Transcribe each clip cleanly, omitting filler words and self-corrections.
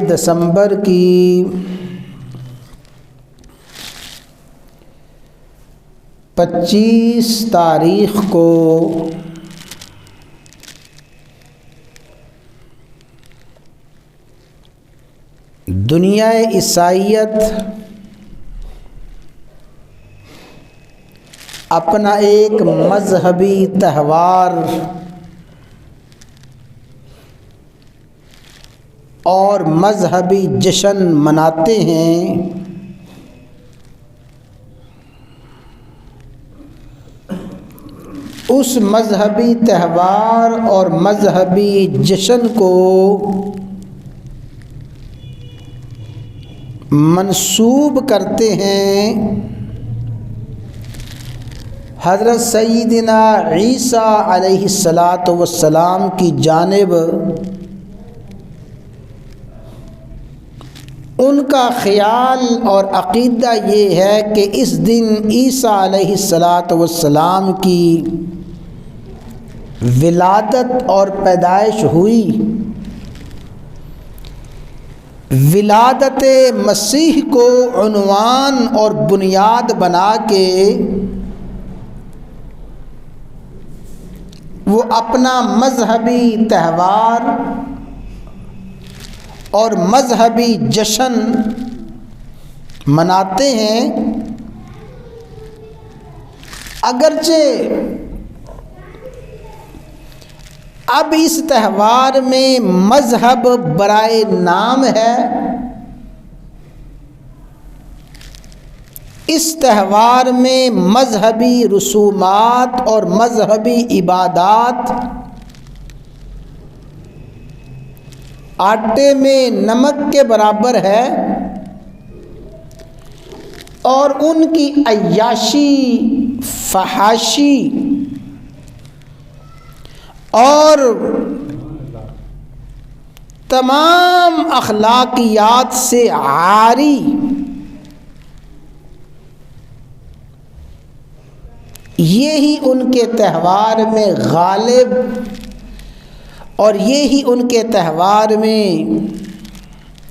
دسمبر کی 25 تاریخ کو دنیا عیسائیت اپنا ایک مذہبی تہوار اور مذہبی جشن مناتے ہیں۔ اس مذہبی تہوار اور مذہبی جشن کو منسوب کرتے ہیں حضرت سیدنا عیسیٰ علیہ السلام کی جانب۔ ان کا خیال اور عقیدہ یہ ہے کہ اس دن عیسیٰ علیہ السلام کی ولادت اور پیدائش ہوئی۔ ولادت مسیح کو عنوان اور بنیاد بنا کے وہ اپنا مذہبی تہوار اور مذہبی جشن مناتے ہیں۔ اگرچہ اب اس تہوار میں مذہب برائے نام ہے، اس تہوار میں مذہبی رسومات اور مذہبی عبادات آٹے میں نمک کے برابر ہے، اور ان کی عیاشی، فحاشی اور تمام اخلاقیات سے عاری یہی ان کے تہوار میں غالب اور یہی ان کے تہوار میں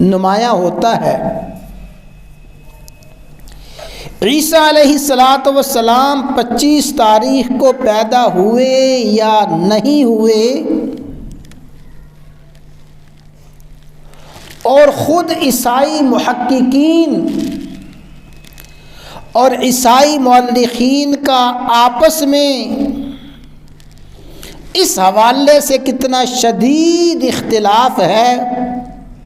نمایاں ہوتا ہے۔ عیسیٰ علیہ السلام 25 تاریخ کو پیدا ہوئے یا نہیں ہوئے، اور خود عیسائی محققین اور عیسائی مورخین کا آپس میں اس حوالے سے کتنا شدید اختلاف ہے